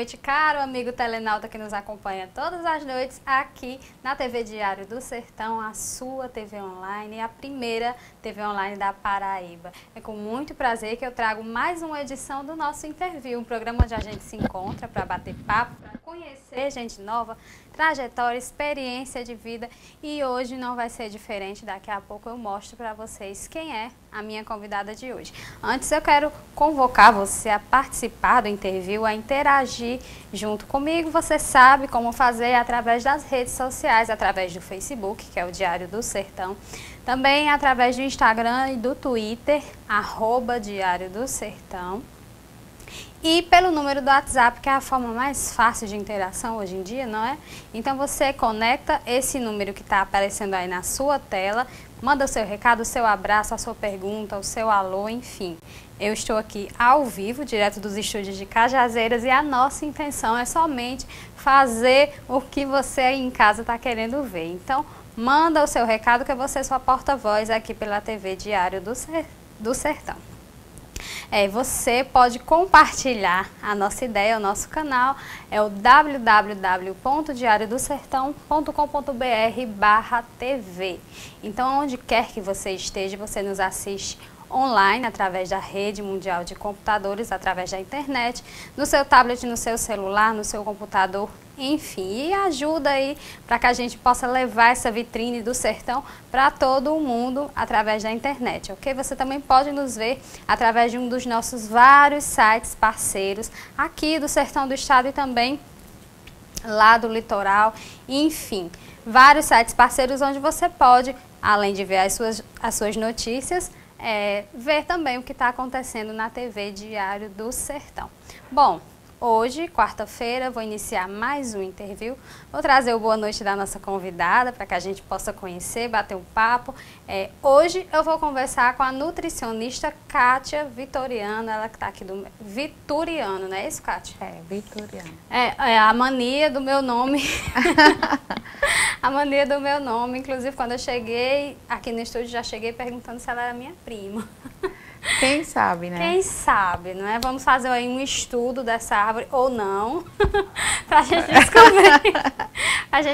noite, caro amigo telenauta que nos acompanha todas as noites aqui na TV Diário do Sertão, a sua TV online, a primeira TV online da Paraíba. É com muito prazer que eu trago mais uma edição do nosso Interview, um programa onde a gente se encontra para bater papo, para conhecer gente nova, trajetória, experiência de vida, e hoje não vai ser diferente. Daqui a pouco eu mostro para vocês quem é a minha convidada de hoje. Antes eu quero convocar você a participar do Interview, a interagir junto comigo. Você sabe como fazer através das redes sociais, através do Facebook, que é o Diário do Sertão, também através do Instagram e do Twitter, @Diário do Sertão. E pelo número do WhatsApp, que é a forma mais fácil de interação hoje em dia, não é? Então você conecta esse número que está aparecendo aí na sua tela, manda o seu recado, o seu abraço, a sua pergunta, o seu alô, enfim. Eu estou aqui ao vivo, direto dos estúdios de Cajazeiras, e a nossa intenção é somente fazer o que você aí em casa está querendo ver. Então, manda o seu recado, que eu vou ser sua porta-voz aqui pela TV Diário do Sertão. Você pode compartilhar a nossa ideia, o nosso canal, é o www.diariodosertão.com.br/TV. Então, onde quer que você esteja, você nos assiste online, através da rede mundial de computadores, através da internet, no seu tablet, no seu celular, no seu computador, enfim, e ajuda aí para que a gente possa levar essa vitrine do sertão para todo o mundo através da internet, ok? Você também pode nos ver através de um dos nossos vários sites parceiros aqui do sertão do estado e também lá do litoral, enfim, vários sites parceiros onde você pode, além de ver as suas notícias, ver também o que está acontecendo na TV Diário do Sertão. Bom, hoje, quarta-feira, vou iniciar mais um Interview. Vou trazer o boa noite da nossa convidada para que a gente possa conhecer, bater um papo. Hoje eu vou conversar com a nutricionista Kátia Vitoriano, ela que está aqui do Vitoriano, não é isso, Kátia? Vitoriano. É a mania do meu nome. A mania do meu nome. Inclusive, quando eu cheguei aqui no estúdio, já cheguei perguntando se ela era minha prima. Quem sabe, né? Quem sabe, não é? Vamos fazer aí um estudo dessa árvore, ou não, pra gente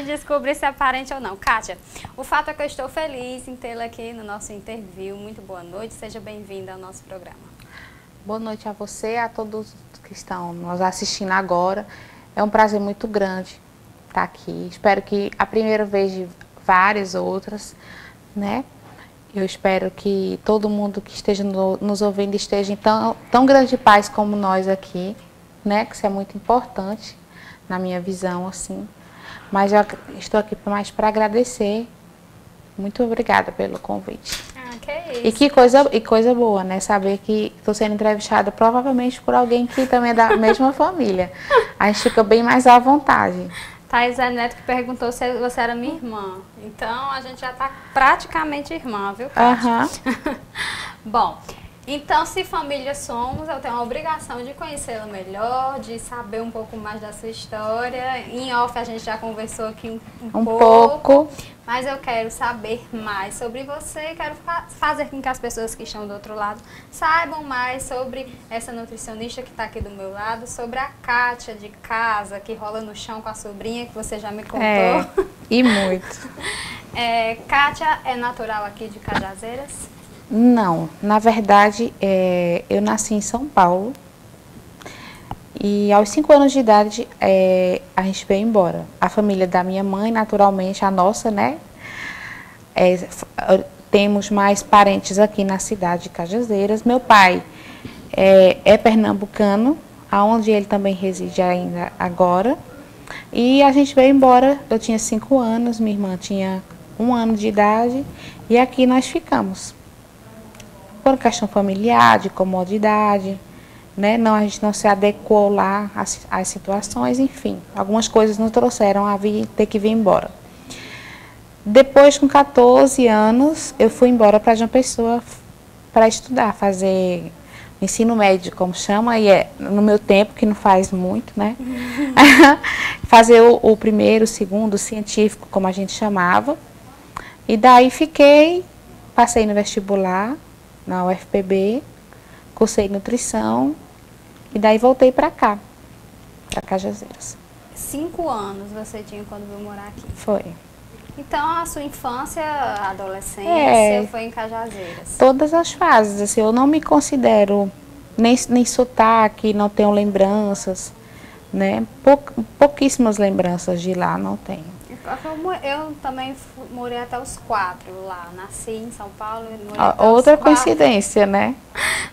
descobrir se é parente ou não. Kátia, o fato é que eu estou feliz em tê-la aqui no nosso Interview. Muito boa noite, seja bem-vinda ao nosso programa. Boa noite a você, a todos que estão nos assistindo agora. É um prazer muito grande estar aqui. Espero que a primeira vez de várias outras, né? Eu espero que todo mundo que esteja nos ouvindo esteja em tão grande paz como nós aqui, né? Que isso é muito importante na minha visão, assim. Mas eu estou aqui mais para agradecer. Muito obrigada pelo convite. Que isso. E coisa boa, né? Saber que estou sendo entrevistada provavelmente por alguém que também é da mesma família. A gente fica bem mais à vontade. Thais Neto que perguntou se você era minha irmã. Então, a gente já está praticamente irmã, viu, Kátia? Bom, então, se família somos, eu tenho a obrigação de conhecê-la melhor, de saber um pouco mais da sua história. Em off, a gente já conversou aqui um pouco. Mas eu quero saber mais sobre você, quero fazer com que as pessoas que estão do outro lado saibam mais sobre essa nutricionista que está aqui do meu lado, sobre a Kátia de casa, que rola no chão com a sobrinha, que você já me contou. E muito. Kátia é natural aqui de Cajazeiras? Não, na verdade, eu nasci em São Paulo. E aos 5 anos de idade, a gente veio embora. A família da minha mãe, naturalmente, a nossa, né? Temos mais parentes aqui na cidade de Cajazeiras. Meu pai é pernambucano, aonde ele também reside ainda agora. E a gente veio embora, eu tinha 5 anos, minha irmã tinha 1 ano de idade. E aqui nós ficamos. Por questão familiar, de comodidade. Né? Não, a gente não se adequou lá às situações, enfim. Algumas coisas nos trouxeram a ter que vir embora. Depois, com 14 anos, eu fui embora para João Pessoa para estudar, fazer ensino médio, como chama, e no meu tempo, que não faz muito, né? Fazer o primeiro, o segundo, o científico, como a gente chamava. E daí passei no vestibular, na UFPB, cursei nutrição. E daí voltei para cá. para Cajazeiras. 5 anos você tinha quando veio morar aqui? Foi. Então, a sua infância, adolescência, foi em Cajazeiras? Todas as fases, assim, eu não me considero nem sotaque, não tenho lembranças, né? Pouquíssimas lembranças de lá, não tenho. Eu também morei até os 4 lá, nasci em São Paulo e morei até Outra os 4. coincidência, né?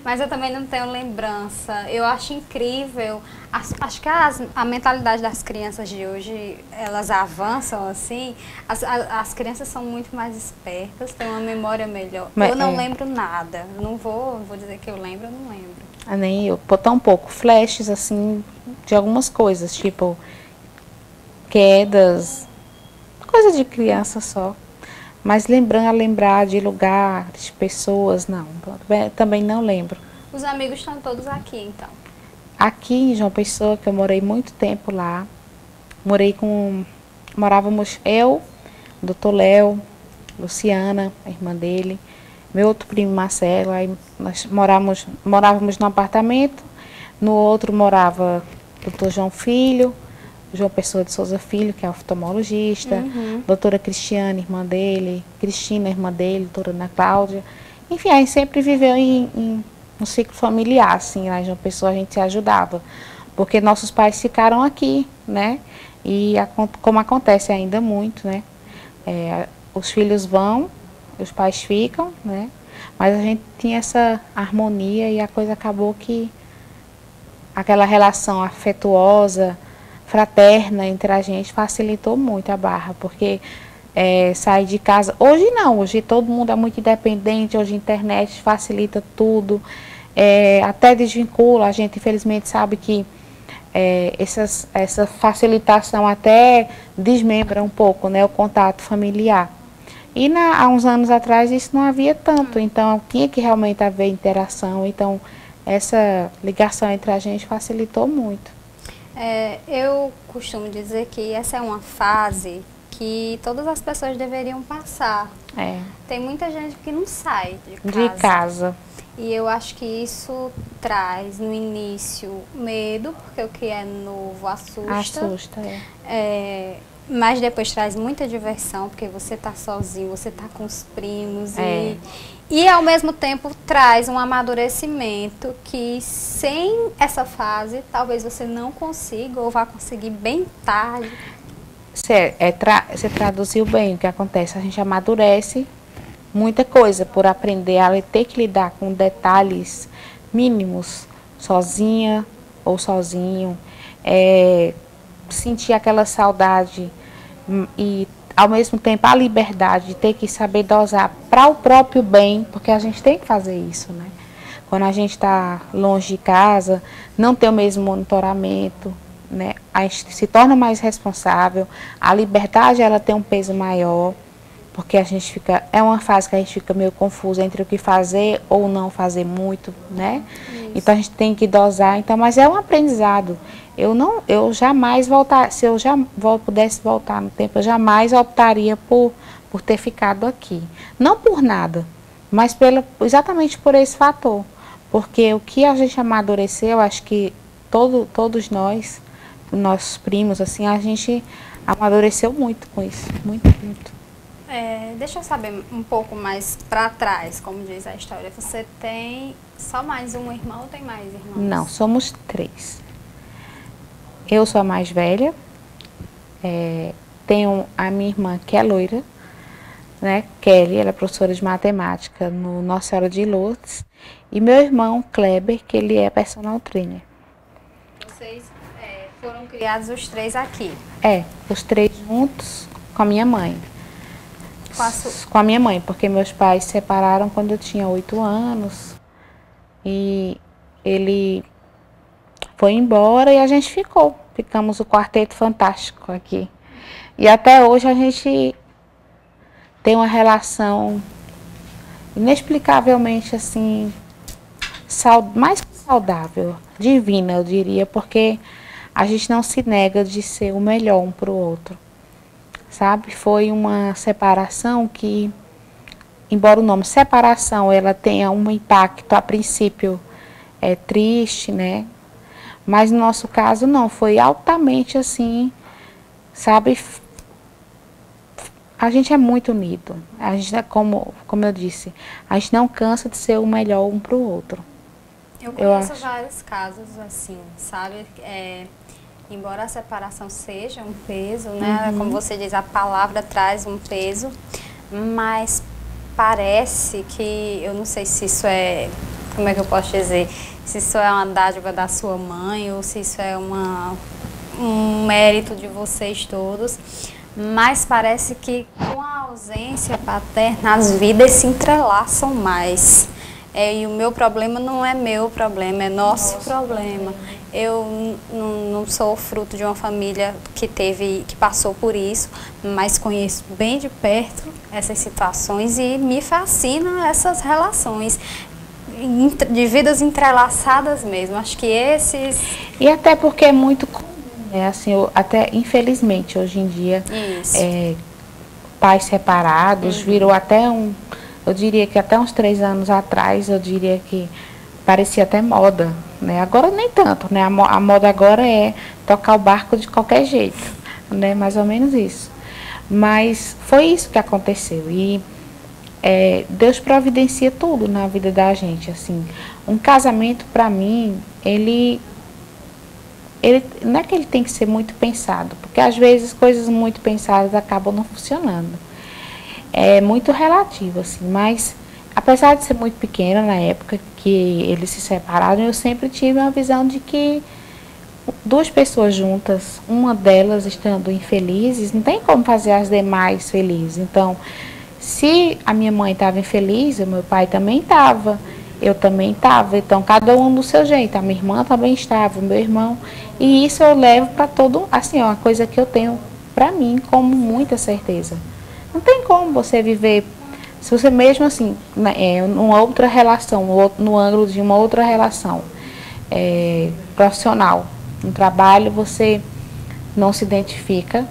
Mas eu também não tenho lembrança. Eu acho incrível. Acho que a mentalidade das crianças de hoje, elas avançam assim. As crianças são muito mais espertas, têm uma memória melhor. Mas, eu não lembro nada. Não vou dizer que eu lembro, eu não lembro. Nem eu. Tão pouco. Flashes, assim, de algumas coisas, tipo quedas, coisa de criança só. Mas lembrar de lugares, pessoas, não. Também não lembro. Os amigos estão todos aqui, então? Aqui em João Pessoa, que eu morei muito tempo lá. Morávamos eu, Dr. Léo, Luciana, a irmã dele, meu outro primo Marcelo. Aí nós morávamos num apartamento. No outro morava Dr. João Filho, João Pessoa de Souza Filho, que é oftalmologista, doutora Cristiane, irmã dele, Cristina, irmã dele, doutora Ana Cláudia. Enfim, a gente sempre viveu em um ciclo familiar, assim, lá em João Pessoa a gente se ajudava, porque nossos pais ficaram aqui, né? E como acontece ainda muito, né? Os filhos vão, os pais ficam, né? Mas a gente tinha essa harmonia e a coisa acabou que aquela relação afetuosa, fraterna entre a gente facilitou muito a barra, porque sair de casa, hoje não, hoje todo mundo é muito independente, hoje a internet facilita tudo, até desvincula, a gente infelizmente sabe que essa facilitação até desmembra um pouco, né, o contato familiar. E há uns anos atrás isso não havia tanto, então tinha que realmente haver interação, então essa ligação entre a gente facilitou muito. Eu costumo dizer que essa é uma fase que todas as pessoas deveriam passar. Tem muita gente que não sai de casa. E eu acho que isso traz no início medo, porque o que é novo assusta. Mas depois traz muita diversão, porque você está sozinho, você está com os primos. E ao mesmo tempo traz um amadurecimento que sem essa fase talvez você não consiga ou vá conseguir bem tarde. Você traduziu bem o que acontece, a gente amadurece muita coisa por aprender a ter que lidar com detalhes mínimos, sozinha ou sozinho, sentir aquela saudade e ao mesmo tempo a liberdade de ter que saber dosar para o próprio bem, porque a gente tem que fazer isso, né? Quando a gente está longe de casa, não tem o mesmo monitoramento, né? A gente se torna mais responsável, a liberdade ela tem um peso maior, porque a gente fica, é uma fase que a gente fica meio confusa entre o que fazer ou não fazer muito, né? Isso. Então a gente tem que dosar, então, mas é um aprendizado. Eu jamais voltar, se eu já pudesse voltar no tempo, eu jamais optaria por ter ficado aqui. Não por nada, mas exatamente por esse fator. Porque o que a gente amadureceu, acho que todos nós, nossos primos, assim, a gente amadureceu muito com isso, muito, muito. Deixa eu saber um pouco mais para trás, como diz a história. Você tem só mais um irmão ou tem mais irmãos? Não, somos 3. Eu sou a mais velha, tenho a minha irmã que é loira, né, Kelly, ela é professora de matemática no Nossa Senhora de Lourdes, e meu irmão Kleber, que ele é personal trainer. Vocês foram criados os 3 aqui? Os 3 juntos com a minha mãe. Com a minha mãe, porque meus pais se separaram quando eu tinha 8 anos, e ele foi embora e a gente ficamos o quarteto fantástico aqui. E até hoje a gente tem uma relação inexplicavelmente assim, mais saudável, divina, eu diria, porque a gente não se nega de ser o melhor um para o outro, sabe? Foi uma separação que, embora o nome separação ela tenha um impacto a princípio triste, né? Mas no nosso caso não, foi altamente assim, sabe? A gente é muito unido. A gente é como eu disse, a gente não cansa de ser o melhor um para o outro. Eu conheço vários casos assim, sabe? Embora a separação seja um peso, né? Como você diz, a palavra traz um peso, mas parece que, eu não sei se isso é, como é que eu posso dizer, se isso é uma dádiva da sua mãe ou se isso é um mérito de vocês todos, mas parece que com a ausência paterna as vidas se entrelaçam mais. E o meu problema não é meu problema, é nosso problema. Eu não sou fruto de uma família que passou por isso, mas conheço bem de perto essas situações e me fascinam essas relações de vidas entrelaçadas mesmo. Acho que esses... E até porque é muito comum, né? Assim, até infelizmente hoje em dia, pais separados virou até eu diria que até uns 3 anos atrás, eu diria que parecia até moda, né? Agora nem tanto, né? A moda agora é tocar o barco de qualquer jeito, né? Mais ou menos isso. Mas foi isso que aconteceu. E Deus providencia tudo na vida da gente, assim. Um casamento, para mim, ele não é que ele tem que ser muito pensado, porque às vezes coisas muito pensadas acabam não funcionando. É muito relativo, assim, mas apesar de ser muito pequena na época que eles se separaram, eu sempre tive uma visão de que 2 pessoas juntas, uma delas estando infelizes, não tem como fazer as demais felizes. Então, se a minha mãe estava infeliz, o meu pai também estava, eu também estava, então cada um do seu jeito, a minha irmã também estava, o meu irmão, e isso eu levo para todo, assim, uma coisa que eu tenho para mim como muita certeza. Não tem como você viver, se você mesmo assim, numa outra relação, no ângulo de uma outra relação profissional, no trabalho, você não se identifica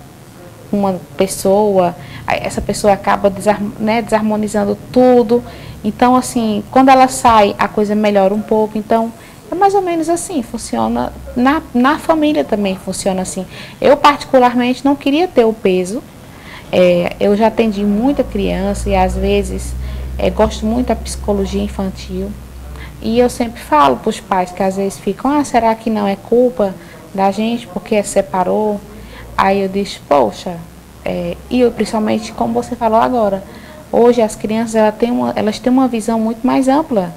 com uma pessoa, essa pessoa acaba desarmonizando tudo. Então, assim, quando ela sai, a coisa melhora um pouco. Então, é mais ou menos assim, funciona, na família também funciona assim. Eu, particularmente, não queria ter o peso. Eu já atendi muita criança e às vezes gosto muito da psicologia infantil. E eu sempre falo para os pais que às vezes ficam, será que não é culpa da gente porque separou? Aí eu disse, poxa, e eu, principalmente como você falou agora, hoje as crianças elas têm uma visão muito mais ampla.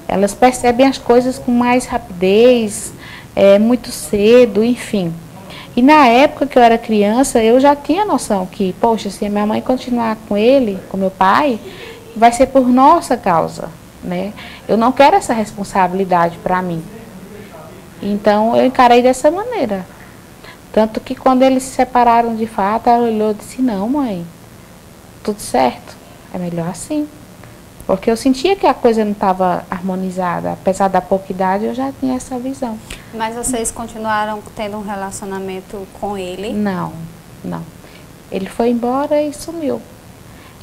Elas percebem as coisas com mais rapidez, muito cedo, enfim. E na época que eu era criança, eu já tinha noção que, poxa, se a minha mãe continuar com ele, com meu pai, vai ser por nossa causa, né? Eu não quero essa responsabilidade para mim. Então, eu encarei dessa maneira. Tanto que quando eles se separaram de fato, ela olhou e disse, não, mãe, tudo certo, é melhor assim. Porque eu sentia que a coisa não estava harmonizada. Apesar da pouca idade, eu já tinha essa visão. Mas vocês continuaram tendo um relacionamento com ele? Não. Ele foi embora e sumiu.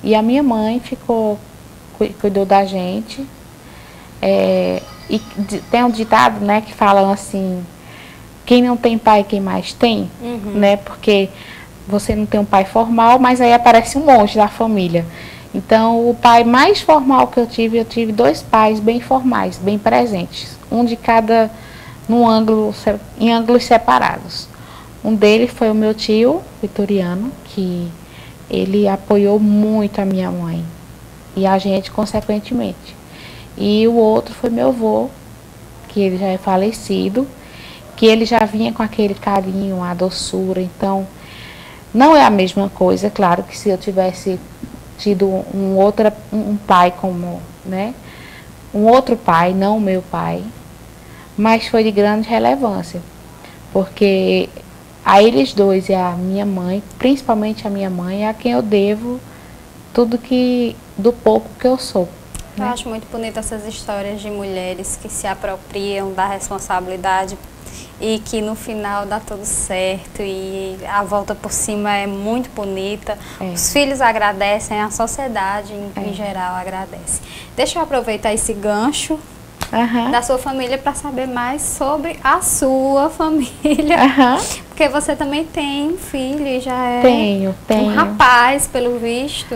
E a minha mãe cuidou da gente. E tem um ditado, né, que falam assim, quem não tem pai, quem mais tem, né? Porque você não tem um pai formal, mas aí aparece um monte da família. Então, o pai mais formal que eu tive 2 pais bem formais, bem presentes. Um de cada, em ângulos separados. Um deles foi o meu tio, Vitoriano, que ele apoiou muito a minha mãe. E a gente, consequentemente. E o outro foi meu avô, que ele já é falecido, que ele já vinha com aquele carinho, a doçura. Então, não é a mesma coisa, claro que se eu tivesse tido um pai como, né, um outro pai, não o meu pai, mas foi de grande relevância, porque a eles dois e a minha mãe, principalmente a minha mãe, é a quem eu devo tudo do pouco que eu sou. Eu acho muito bonita essas histórias de mulheres que se apropriam da responsabilidade e que no final dá tudo certo e a volta por cima é muito bonita. Os filhos agradecem, a sociedade em geral agradece. Deixa eu aproveitar esse gancho da sua família para saber mais sobre a sua família. Porque você também tem um filho e já é tenho. Um rapaz, pelo visto.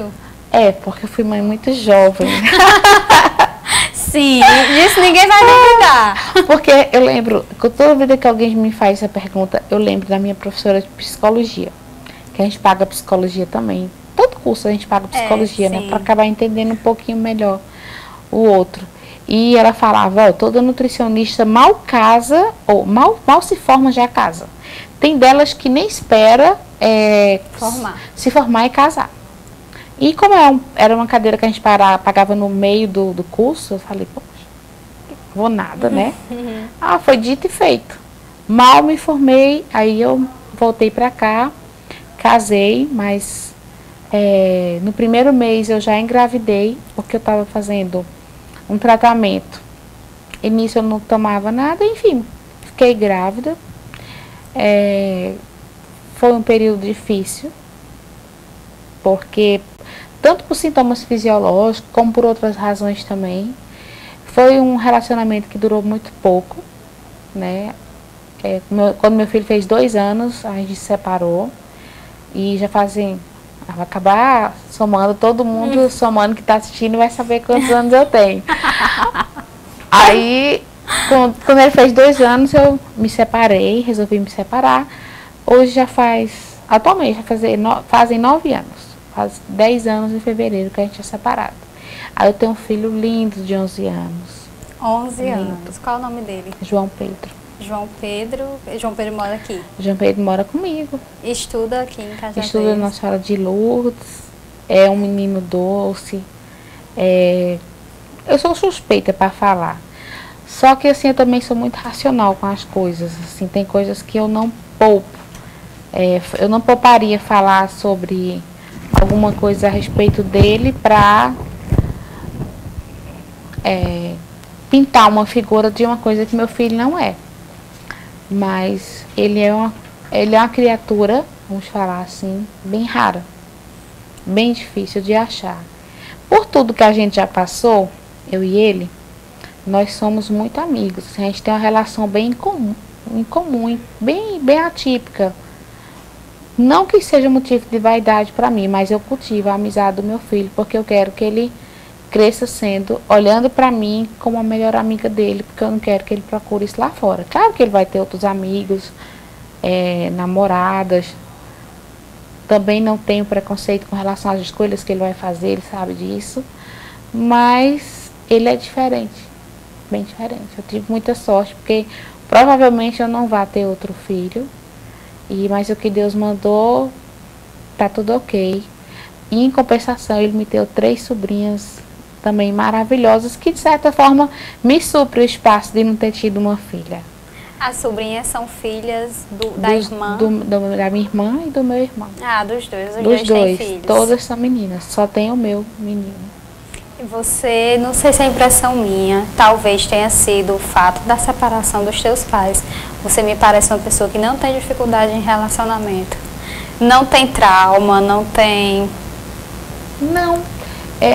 É, porque eu fui mãe muito jovem. Sim, disso ninguém vai duvidar. Porque eu lembro, toda vida que alguém me faz essa pergunta, eu lembro da minha professora de psicologia, que a gente paga psicologia também. Todo curso a gente paga psicologia, né? Para acabar entendendo um pouquinho melhor o outro. E ela falava, ó, toda nutricionista mal casa, ou mal se forma já casa. Tem delas que nem espera se formar e casar. E como era uma cadeira que a gente pagava no meio do curso, eu falei, poxa, vou nada, né? Foi dito e feito. Mal me formei, aí eu voltei pra cá, casei, mas no primeiro mês eu já engravidei, porque eu estava fazendo um tratamento. E nisso eu não tomava nada, enfim, fiquei grávida. Foi um período difícil, porque tanto por sintomas fisiológicos, como por outras razões também. Foi um relacionamento que durou muito pouco, né? Quando meu filho fez 2 anos, a gente se separou. E já vai acabar somando, todo mundo somando que está assistindo vai saber quantos anos eu tenho. Aí, quando ele fez 2 anos, eu me separei, resolvi me separar. Hoje atualmente fazem 9 anos. Faz 10 anos em fevereiro que a gente é separado. Aí eu tenho um filho lindo de 11 anos. 11 anos. Qual é o nome dele? João Pedro. João Pedro mora aqui? João Pedro mora comigo. Estuda aqui em Cajazeiras? Estuda na Senhora de Lourdes. É um menino doce. Eu sou suspeita para falar. Só que assim, eu também sou muito racional com as coisas. Assim, tem coisas que eu não poupo. Eu não pouparia falar sobre alguma coisa a respeito dele para pintar uma figura de uma coisa que meu filho não é. Mas ele é uma criatura, vamos falar assim, bem rara, bem difícil de achar. Por tudo que a gente já passou, eu e ele, nós somos muito amigos. A gente tem uma relação bem incomum, bem atípica. Não que seja motivo de vaidade para mim, mas eu cultivo a amizade do meu filho, porque eu quero que ele cresça olhando para mim como a melhor amiga dele, porque eu não quero que ele procure isso lá fora. Claro que ele vai ter outros amigos, namoradas. Também não tenho preconceito com relação às escolhas que ele vai fazer, ele sabe disso. Mas ele é diferente, bem diferente. Eu tive muita sorte, porque provavelmente eu não vou ter outro filho. Mas o que Deus mandou, tá tudo ok. E em compensação, ele me deu 3 sobrinhas também maravilhosas, que de certa forma me supre o espaço de não ter tido uma filha. As sobrinhas são filhas da irmã? Da minha irmã e do meu irmão. Dos dois. Os dois têm filhos? Todas são meninas, só tem o meu menino. E você, não sei se é impressão minha, talvez tenha sido o fato da separação dos teus pais. Você me parece uma pessoa que não tem dificuldade em relacionamento. Não tem trauma, não tem... Não.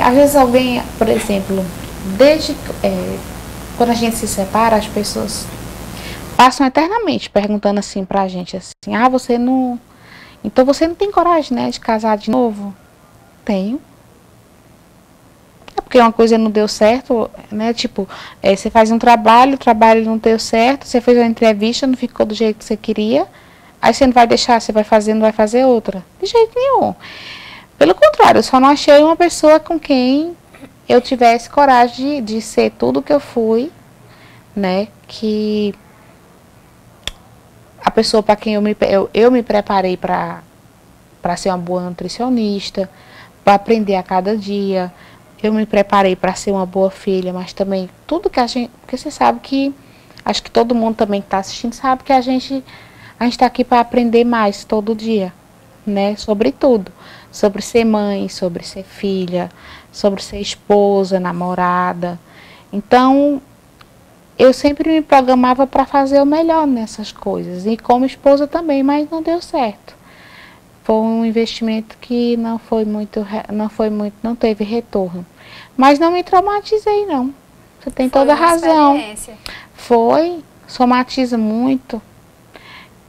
Às vezes alguém, por exemplo, quando a gente se separa, as pessoas passam eternamente perguntando assim pra gente, assim, você não... Então você não tem coragem, né, de casar de novo? Tenho. Porque uma coisa não deu certo, né? Tipo, você faz um trabalho, o trabalho não deu certo, você fez uma entrevista, não ficou do jeito que você queria, aí você não vai deixar, você vai fazer, não vai fazer outra. De jeito nenhum. Pelo contrário, eu só não achei uma pessoa com quem eu tivesse coragem de ser tudo que eu fui, né? Que a pessoa para quem eu me preparei para ser uma boa nutricionista, para aprender a cada dia. Eu me preparei para ser uma boa filha, mas também tudo que a gente... Porque você sabe que... Acho que todo mundo também que está assistindo sabe que a gente está aqui para aprender mais todo dia, né? Sobre tudo. Sobre ser mãe, sobre ser filha, sobre ser esposa, namorada. Então, eu sempre me programava para fazer o melhor nessas coisas. E como esposa também, mas não deu certo. Foi um investimento que não teve retorno. Mas não me traumatizei, não. você tem toda a razão. Experiência. Foi, somatiza muito.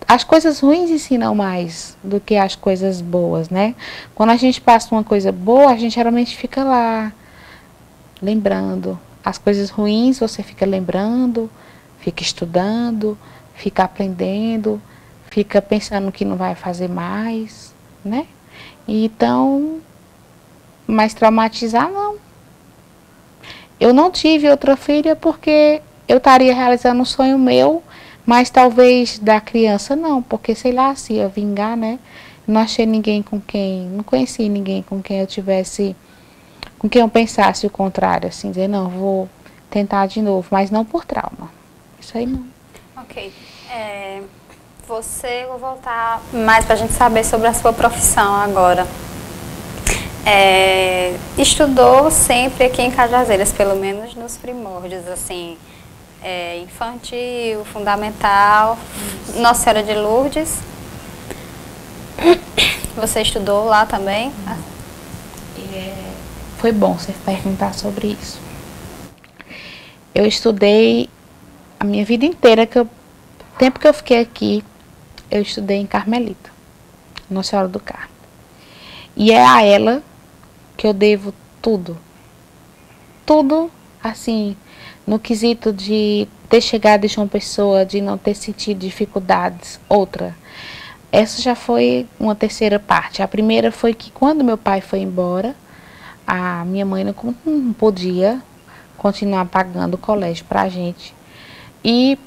As coisas ruins ensinam mais do que as coisas boas, né? Quando a gente passa uma coisa boa, a gente geralmente fica lá, lembrando. As coisas ruins você fica lembrando, fica estudando, fica aprendendo, fica pensando que não vai fazer mais, né? Então, mas traumatizar não. Eu não tive outra filha porque eu estaria realizando um sonho meu, mas talvez da criança não, porque sei lá, se ia vingar, né? Não achei ninguém com quem, não conheci ninguém com quem eu tivesse, com quem eu pensasse o contrário, assim, dizer, não, vou tentar de novo, mas não por trauma. Isso aí não. Ok. Vou voltar mais para a gente saber sobre a sua profissão agora. Estudou sempre aqui em Cajazeiras, pelo menos nos primórdios, assim, infantil, fundamental, Nossa Senhora de Lourdes. Você estudou lá também? Foi bom você perguntar sobre isso. Eu estudei a minha vida inteira, o tempo que eu fiquei aqui, eu estudei em Carmelita, Nossa Senhora do Carmo. E é a ela que eu devo tudo. Tudo, assim, no quesito de ter chegado de uma pessoa, de não ter sentido dificuldades. Outra. Essa já foi uma terceira parte. A primeira foi que quando meu pai foi embora, a minha mãe não podia continuar pagando o colégio pra gente. E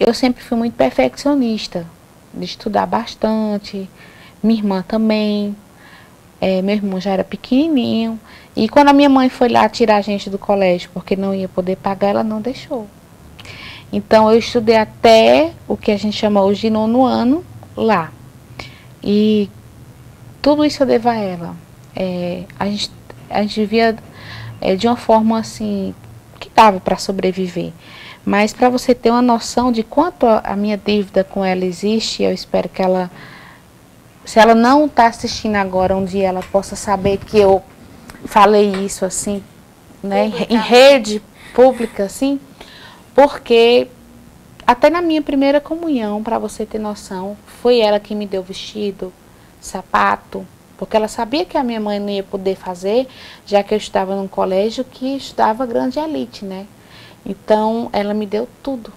eu sempre fui muito perfeccionista, de estudar bastante, minha irmã também, meu irmão já era pequenininho, e quando a minha mãe foi lá tirar a gente do colégio, porque não ia poder pagar, ela não deixou. Então eu estudei até o que a gente chama hoje de 9º ano, lá. E tudo isso eu devo a ela. A gente vivia de uma forma assim, que dava para sobreviver. Mas para você ter uma noção de quanto a minha dívida com ela existe, eu espero que ela, se ela não está assistindo agora, um dia ela possa saber que eu falei isso assim, né, em rede pública, assim, porque até na minha primeira comunhão, para você ter noção, foi ela que me deu vestido, sapato, porque ela sabia que a minha mãe não ia poder fazer, já que eu estava num colégio que estudava grande elite, né? Então, ela me deu tudo.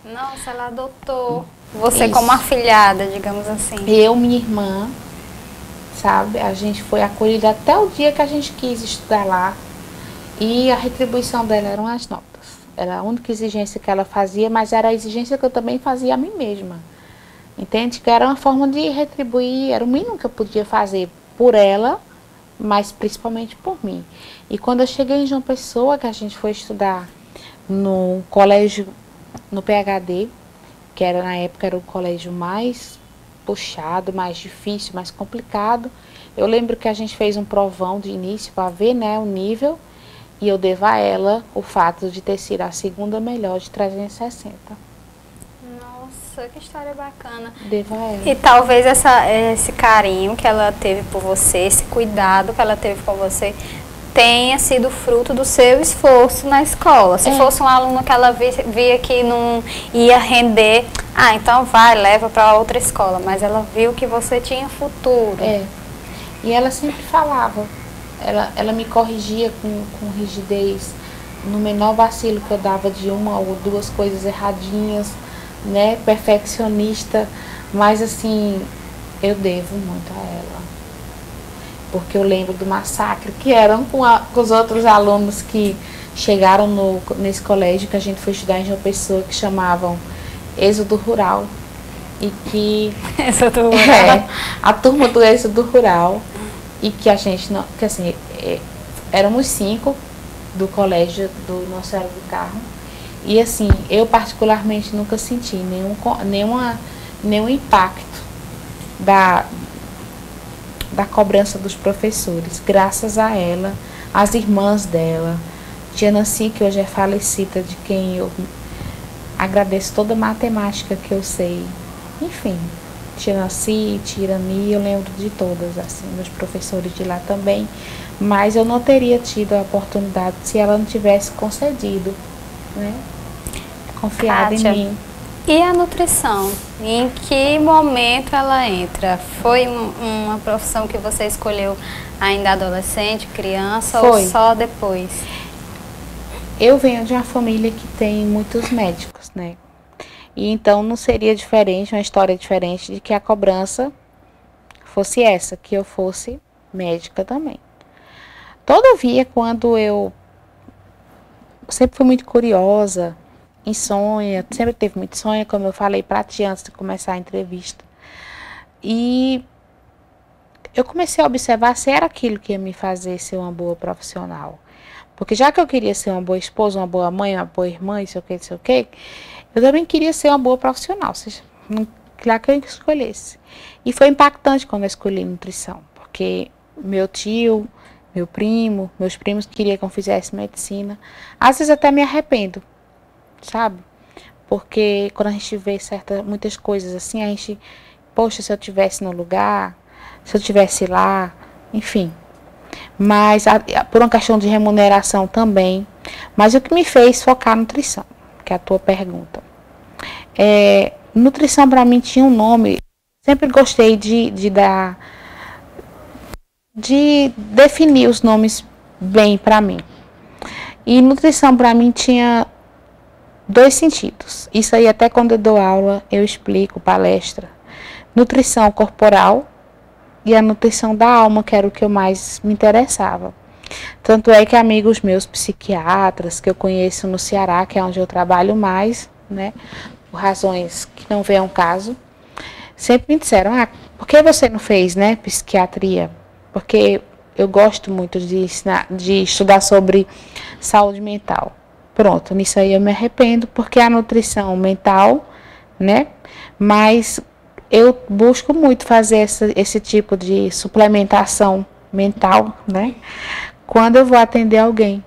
Nossa, ela adotou você como afilhada, digamos assim. Eu, minha irmã, sabe? A gente foi acolhida até o dia que a gente quis estudar lá. E a retribuição dela eram as notas. Era a única exigência que ela fazia, mas era a exigência que eu também fazia a mim mesma. Entende? Que era uma forma de retribuir, era o mínimo que eu podia fazer por ela, mas principalmente por mim. E quando eu cheguei em João Pessoa, que a gente foi estudar no colégio, no PhD, que era na época era o colégio mais puxado, mais difícil, mais complicado. Eu lembro que a gente fez um provão de início para ver, né, o nível, e eu devo a ela o fato de ter sido a segunda melhor de 360. Nossa, que história bacana. Devo a ela. E talvez esse carinho que ela teve por você, esse cuidado que ela teve com você, tenha sido fruto do seu esforço na escola. Se fosse um aluno que ela via que não ia render, então vai, leva para outra escola. Mas ela viu que você tinha futuro. E ela sempre falava, ela me corrigia com rigidez, no menor vacilo que eu dava de uma ou duas coisas erradinhas, né, perfeccionista, mas assim, eu devo muito a ela. Porque eu lembro do massacre que eram com os outros alunos que chegaram nesse colégio que a gente foi estudar em João Pessoa, que chamavam Êxodo Rural. E que Êxodo Rural. A turma do Êxodo Rural. E que a gente não, que assim, éramos 5 do colégio do Nossa Senhora do Carmo. E assim, eu particularmente nunca senti nenhum impacto da cobrança dos professores, graças a ela, as irmãs dela, Tia Nancy, que hoje é falecida, de quem eu agradeço toda a matemática que eu sei, enfim, Tia Nancy, Tia Irani, eu lembro de todas, assim, meus professores de lá também, mas eu não teria tido a oportunidade se ela não tivesse concedido né, confiado Kátia, em mim. E a nutrição? Em que momento ela entra? Foi uma profissão que você escolheu ainda adolescente, criança Foi. ou só depois? Eu venho de uma família que tem muitos médicos, né? E então não seria diferente, uma história diferente de que a cobrança fosse essa, que eu fosse médica também. Todavia, quando eu sempre fui muito curiosa, insônia, sempre teve muito sonho, como eu falei para ti antes de começar a entrevista. E eu comecei a observar se era aquilo que ia me fazer ser uma boa profissional. Porque já que eu queria ser uma boa esposa, uma boa mãe, uma boa irmã, sei o que, eu também queria ser uma boa profissional, ou seja, lá que eu escolhesse. E foi impactante quando eu escolhi nutrição, porque meu tio, meu primo, meus primos queriam que eu fizesse medicina. Às vezes até me arrependo, sabe? Porque quando a gente vê muitas coisas assim, a gente, poxa, se eu tivesse no lugar, se eu tivesse lá, enfim. Mas por uma questão de remuneração também. Mas o que me fez focar na nutrição, que é a tua pergunta. Nutrição para mim tinha um nome, sempre gostei de definir os nomes bem para mim. E nutrição para mim tinha dois sentidos. Isso aí até quando eu dou aula, eu explico, palestra. Nutrição corporal e a nutrição da alma, que era o que eu mais me interessava. Tanto é que amigos meus psiquiatras, que eu conheço no Ceará, que é onde eu trabalho mais, né, por razões que não vêm ao caso, sempre me disseram, por que você não fez, né, psiquiatria? Porque eu gosto muito de estudar sobre saúde mental. Pronto, nisso aí eu me arrependo, porque a nutrição mental, né, mas eu busco muito fazer esse tipo de suplementação mental, né, quando eu vou atender alguém.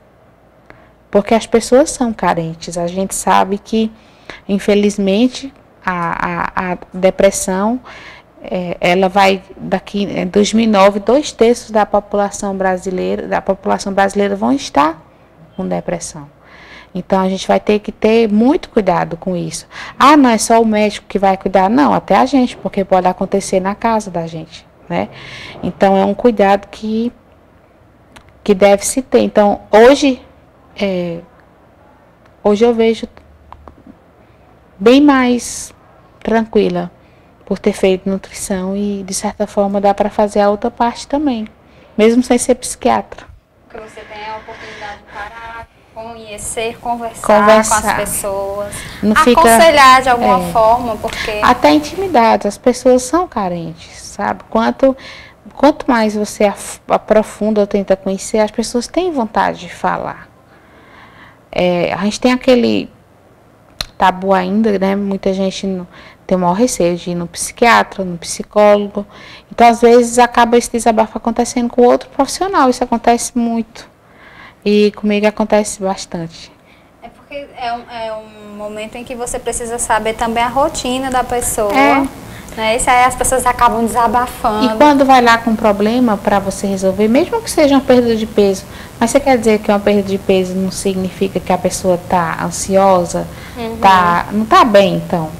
Porque as pessoas são carentes. A gente sabe que, infelizmente, a depressão, ela vai, daqui em 2009, 2/3 da população brasileira vão estar com depressão. Então, a gente vai ter que ter muito cuidado com isso. Não é só o médico que vai cuidar. Não, até a gente, porque pode acontecer na casa da gente, né? Então, é um cuidado que deve se ter. Então, hoje eu vejo bem mais tranquila por ter feito nutrição e, de certa forma, dá para fazer a outra parte também, mesmo sem ser psiquiatra. Porque você tem a oportunidade de parar, conhecer, conversar com as pessoas, não aconselhar de alguma forma, porque... Até intimidade, as pessoas são carentes, sabe? Quanto mais você aprofunda ou tenta conhecer, as pessoas têm vontade de falar. A gente tem aquele tabu ainda, né? Muita gente tem o maior receio de ir no psiquiatra, no psicólogo. Então, às vezes, acaba esse desabafo acontecendo com outro profissional. Isso acontece muito. E comigo acontece bastante. É porque é um momento em que você precisa saber também a rotina da pessoa. Né? Isso aí as pessoas acabam desabafando. E quando vai lá com um problema para você resolver, mesmo que seja uma perda de peso, mas você quer dizer que uma perda de peso não significa que a pessoa está ansiosa, não está bem, então.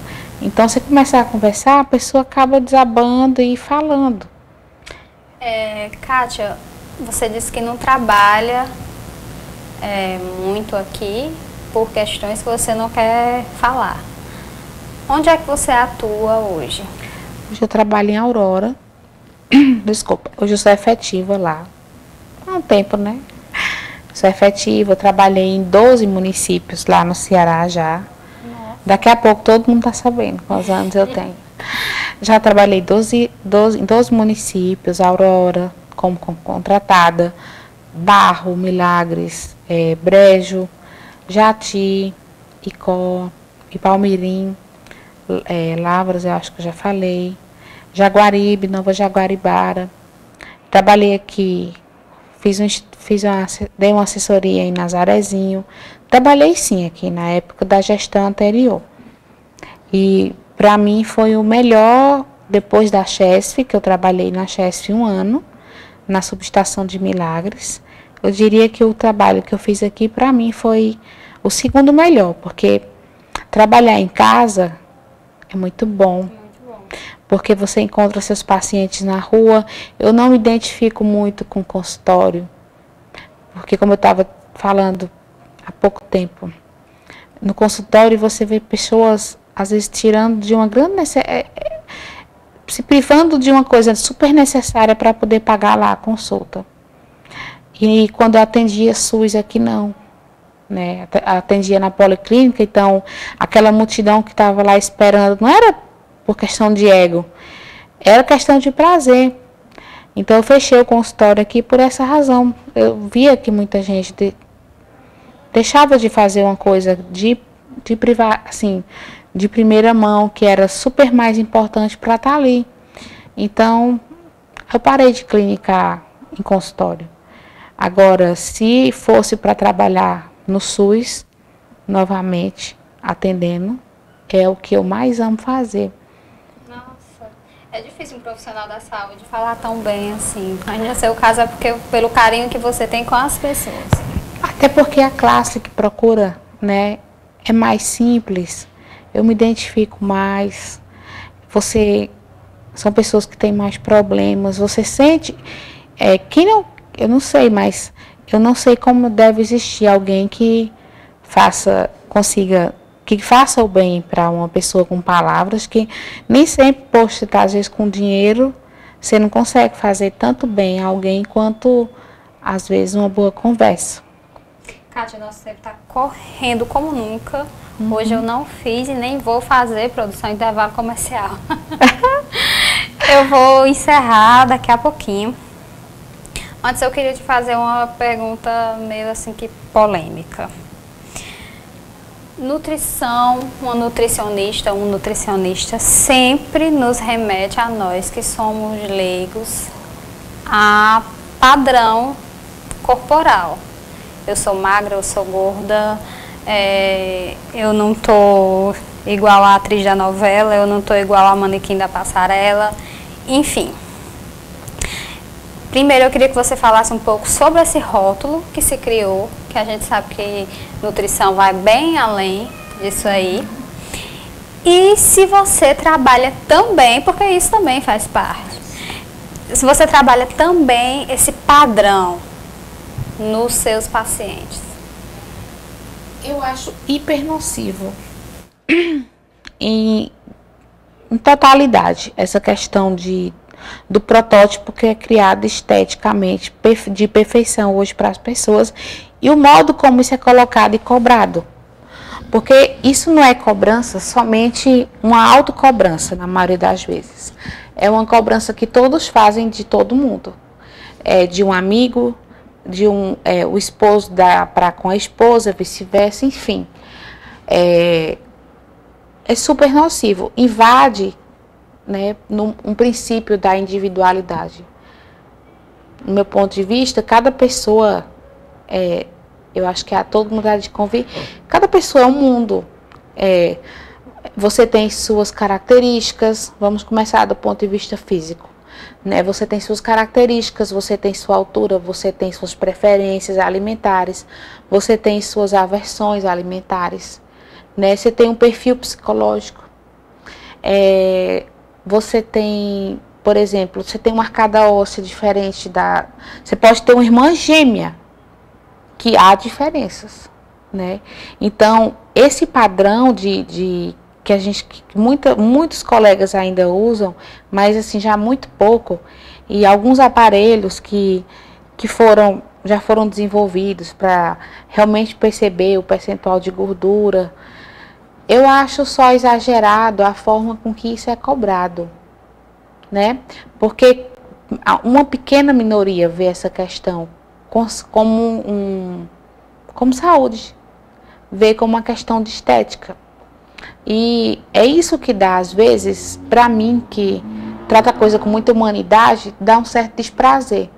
Então, você começa a conversar, a pessoa acaba desabando e falando. Kátia, você disse que não trabalha muito aqui por questões que você não quer falar. Onde é que você atua hoje? Hoje eu trabalho em Aurora. Desculpa, hoje eu sou efetiva lá. Há um tempo, né? Sou efetiva, eu trabalhei em 12 municípios lá no Ceará já. Nossa. Daqui a pouco todo mundo está sabendo quantos anos eu tenho. Já trabalhei em 12 municípios, Aurora, como contratada, Barro, Milagres, Brejo, Jati, Icó, Ipalmirim, Lavras, eu acho que eu já falei, Jaguaribe, Nova Jaguaribara. Trabalhei aqui, dei uma assessoria em Nazarezinho. Trabalhei sim aqui na época da gestão anterior. E para mim foi o melhor, depois da Chesf, que eu trabalhei na Chesf 1 ano, na subestação de Milagres. Eu diria que o trabalho que eu fiz aqui, para mim, foi o segundo melhor, porque trabalhar em casa é muito bom. Porque você encontra seus pacientes na rua. Eu não me identifico muito com consultório, porque como eu estava falando há pouco tempo, no consultório você vê pessoas, às vezes, tirando de uma grande se privando de uma coisa super necessária para poder pagar lá a consulta. E quando eu atendia SUS aqui não, né? Atendia na policlínica, então aquela multidão que estava lá esperando não era por questão de ego, era questão de prazer. Então eu fechei o consultório aqui por essa razão. Eu via que muita gente deixava de fazer uma coisa de assim, de primeira mão, que era super mais importante para estar ali. Então eu parei de clinicar em consultório. Agora, se fosse para trabalhar no SUS, novamente, atendendo, é o que eu mais amo fazer. É difícil um profissional da saúde falar tão bem assim. Imagina seu caso é pelo carinho que você tem com as pessoas. Até porque a classe que procura, né, é mais simples. Eu me identifico mais. São pessoas que têm mais problemas. Você sente eu não sei, mas eu não sei como deve existir alguém que faça o bem para uma pessoa com palavras, que nem sempre, poxa, você está às vezes com dinheiro, você não consegue fazer tanto bem a alguém quanto, às vezes, uma boa conversa. Kátia, nosso tempo está correndo como nunca. Hoje eu não fiz e nem vou fazer produção de intervalo comercial. Eu vou encerrar daqui a pouquinho. Antes eu queria te fazer uma pergunta meio assim que polêmica. Nutrição, uma nutricionista, um nutricionista sempre nos remete a nós que somos leigos a padrão corporal. Eu sou magra, eu sou gorda, eu não tô igual a atriz da novela, eu não tô igual a manequim da passarela, enfim. Primeiro eu queria que você falasse um pouco sobre esse rótulo que se criou, que a gente sabe que nutrição vai bem além disso aí. E se você trabalha também, porque isso também faz parte, se você trabalha também esse padrão nos seus pacientes. Eu acho hiper nocivo em totalidade essa questão do protótipo que é criado esteticamente, de perfeição hoje para as pessoas, e o modo como isso é colocado e cobrado. Porque isso não é cobrança, somente uma autocobrança, na maioria das vezes. É uma cobrança que todos fazem de todo mundo. De um amigo, o esposo dá para com a esposa, vice-versa, enfim. É super nocivo, invade, né, um princípio da individualidade. No meu ponto de vista, cada pessoa, eu acho que todo mundo há de convir, cada pessoa é um mundo. Você tem suas características, vamos começar do ponto de vista físico, né? Você tem suas características, você tem sua altura, você tem suas preferências alimentares, você tem suas aversões alimentares, né? Você tem um perfil psicológico. Você tem, por exemplo, você tem uma arcada óssea diferente Você pode ter uma irmã gêmea, que há diferenças, né? Então, esse padrão que muitos colegas ainda usam, mas assim, já muito pouco, e alguns aparelhos que já foram desenvolvidos para realmente perceber o percentual de gordura. Eu acho só exagerado a forma com que isso é cobrado, né? Porque uma pequena minoria vê essa questão como saúde, vê como uma questão de estética. E é isso que dá, às vezes, para mim, que trata a coisa com muita humanidade, dá um certo desprazer.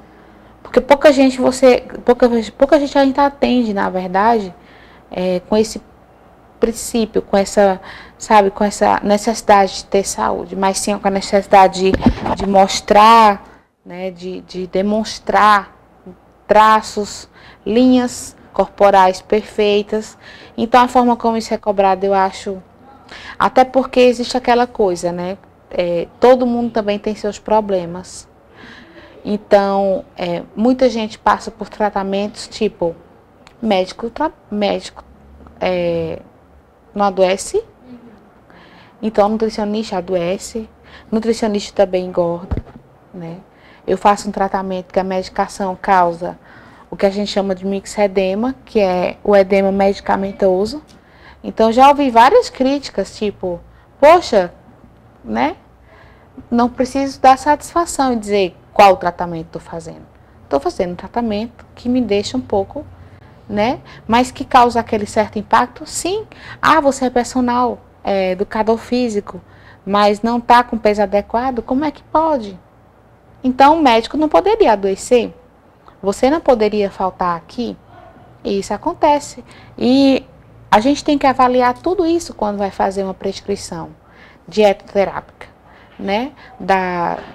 Porque pouca gente ainda atende, na verdade, com esse princípio, com essa necessidade de ter saúde, mas sim com a necessidade de mostrar, né, de demonstrar traços, linhas corporais perfeitas. Então, a forma como isso é cobrado, eu acho... Até porque existe aquela coisa, né? Todo mundo também tem seus problemas. Então, muita gente passa por tratamentos, tipo, médico não adoece, então nutricionista adoece, nutricionista também engorda, né? Eu faço um tratamento que a medicação causa o que a gente chama de mixedema, que é o edema medicamentoso. Então, já ouvi várias críticas, tipo, poxa, né? Não preciso dar satisfação e dizer qual tratamento estou fazendo. Estou fazendo um tratamento que me deixa um pouco, né? Mas que causa aquele certo impacto, sim. Ah, você é personal, educador físico, mas não está com peso adequado, como é que pode? Então, o médico não poderia adoecer. Você não poderia faltar aqui. E isso acontece. E a gente tem que avaliar tudo isso quando vai fazer uma prescrição dietoterápica, né?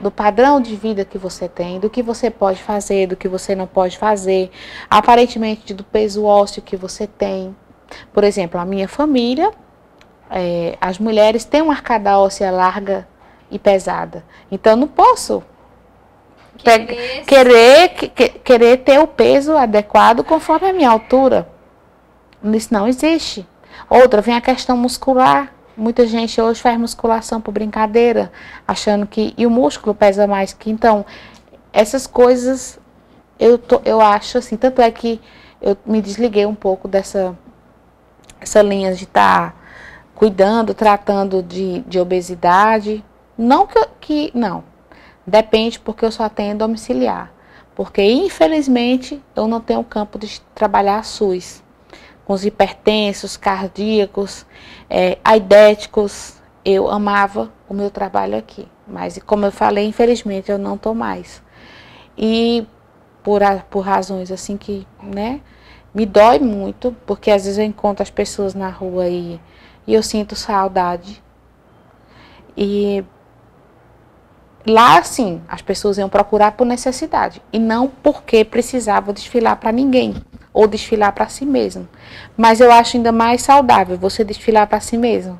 Do padrão de vida que você tem, do que você pode fazer, do que você não pode fazer, aparentemente do peso ósseo que você tem. Por exemplo, a minha família, as mulheres têm uma arcada óssea larga e pesada. Então, eu não posso querer ter o peso adequado conforme a minha altura. Isso não existe. Outra, vem a questão muscular. Muita gente hoje faz musculação por brincadeira, achando que... E o músculo pesa mais que... Então, essas coisas, eu acho assim... Tanto é que eu me desliguei um pouco dessa linha de estar cuidando, tratando de obesidade. Não não. Depende, porque eu só atendo domiciliar. Porque, infelizmente, eu não tenho campo de trabalhar SUS. Com os hipertensos, cardíacos, aidéticos. Eu amava o meu trabalho aqui. Mas, como eu falei, infelizmente, eu não estou mais. E por razões assim que, né, me dói muito, porque às vezes eu encontro as pessoas na rua e eu sinto saudade. E lá, sim, as pessoas iam procurar por necessidade e não porque precisavam desfilar para ninguém ou desfilar para si mesmo. Mas eu acho ainda mais saudável você desfilar para si mesmo,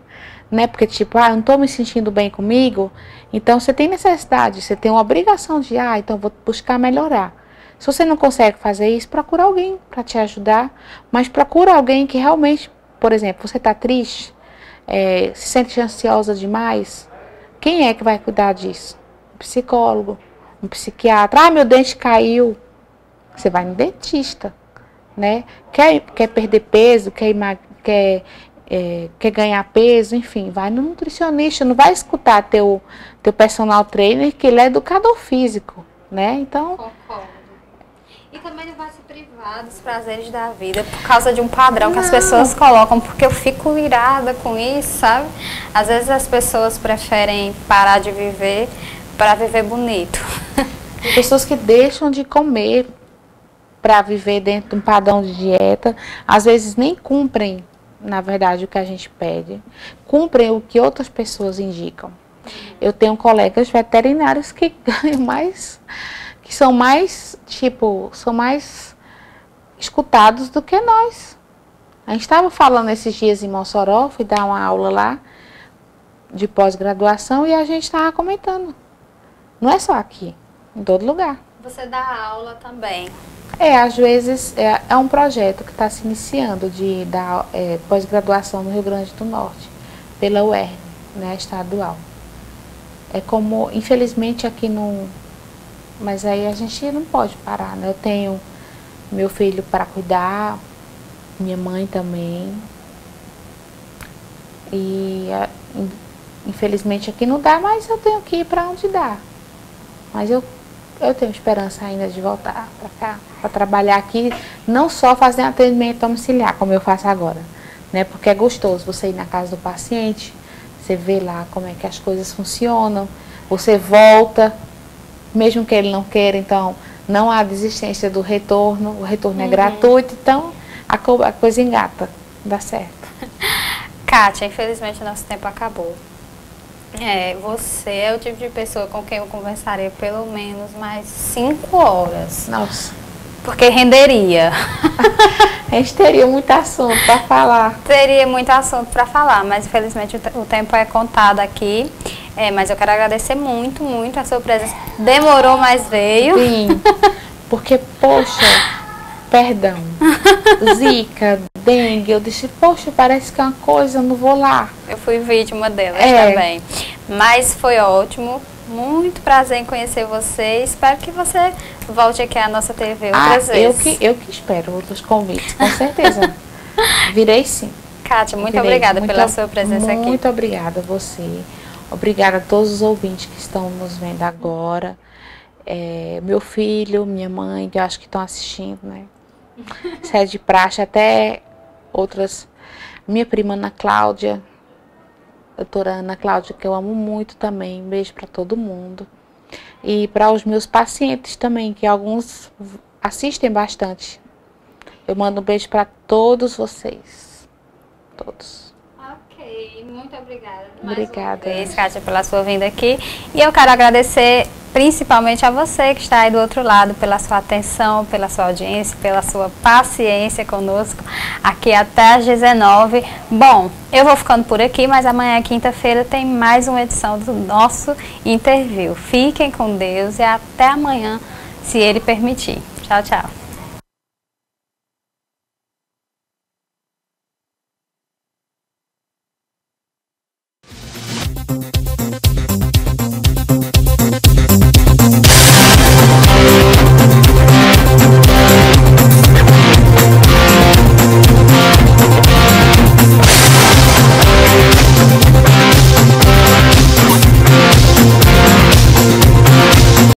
né? Porque tipo, eu não estou me sentindo bem comigo, então você tem necessidade, você tem uma obrigação de, então vou buscar melhorar. Se você não consegue fazer isso, procura alguém para te ajudar, mas procura alguém que realmente, por exemplo, você está triste, se sente ansiosa demais, quem é que vai cuidar disso? Psicólogo, um psiquiatra. Meu dente caiu. Você vai no dentista, né? Quer perder peso, quer ganhar peso, enfim, vai no nutricionista. Não vai escutar teu personal trainer, que ele é educador físico, né? Então... Concordo. E também não vai se privar dos prazeres da vida por causa de um padrão que as pessoas colocam, porque eu fico irada com isso, sabe? Às vezes as pessoas preferem parar de viver para viver bonito. Pessoas que deixam de comer para viver dentro de um padrão de dieta, às vezes nem cumprem, na verdade, o que a gente pede, cumprem o que outras pessoas indicam. Eu tenho colegas veterinários que ganham mais, que são mais escutados do que nós. A gente estava falando esses dias em Mossoró, fui dar uma aula lá de pós-graduação e a gente estava comentando. Não é só aqui, em todo lugar. Você dá aula também? Às vezes é um projeto que está se iniciando de dar pós-graduação no Rio Grande do Norte, pela UERN, né, estadual. É como, infelizmente aqui não... Mas aí a gente não pode parar, né? Eu tenho meu filho para cuidar, minha mãe também. E infelizmente aqui não dá, mas eu tenho que ir para onde dá. Mas eu tenho esperança ainda de voltar para cá, para trabalhar aqui, não só fazer atendimento domiciliar, como eu faço agora, né? Porque é gostoso você ir na casa do paciente, você vê lá como é que as coisas funcionam, você volta, mesmo que ele não queira, então não há desistência do retorno, o retorno é gratuito, então a coisa engata, dá certo. Kátia, infelizmente o nosso tempo acabou. Você é o tipo de pessoa com quem eu conversaria pelo menos mais 5 horas. Nossa. Porque renderia. A gente teria muito assunto para falar. Teria muito assunto para falar, mas infelizmente o tempo é contado aqui. Mas eu quero agradecer muito, muito a sua presença. Demorou, mas veio. Sim, porque, poxa, perdão, zika, dengue, eu disse, poxa, parece que é uma coisa, eu não vou lá. Eu fui vítima delas também. Mas foi ótimo. Muito prazer em conhecer você. Espero que você volte aqui à nossa TV outras vezes. Eu que espero outros convites, com certeza. Virei sim. Kátia, muito obrigada pela sua presença aqui. Muito obrigada a você. Obrigada a todos os ouvintes que estão nos vendo agora. Meu filho, minha mãe, que eu acho que estão assistindo, né? Sé de praxe, até outras. Minha prima Ana Cláudia. Doutora Ana Cláudia, que eu amo muito também. Um beijo para todo mundo. E para os meus pacientes também, que alguns assistem bastante. Eu mando um beijo para todos vocês. Todos. Ok, muito obrigada. Obrigada. Mais uma vez, Kátia, pela sua vinda aqui. E eu quero agradecer principalmente a você que está aí do outro lado, pela sua atenção, pela sua audiência, pela sua paciência conosco, aqui até às 19. Bom, eu vou ficando por aqui, mas amanhã, quinta-feira, tem mais uma edição do nosso Interview. Fiquem com Deus e até amanhã, se Ele permitir. Tchau, tchau.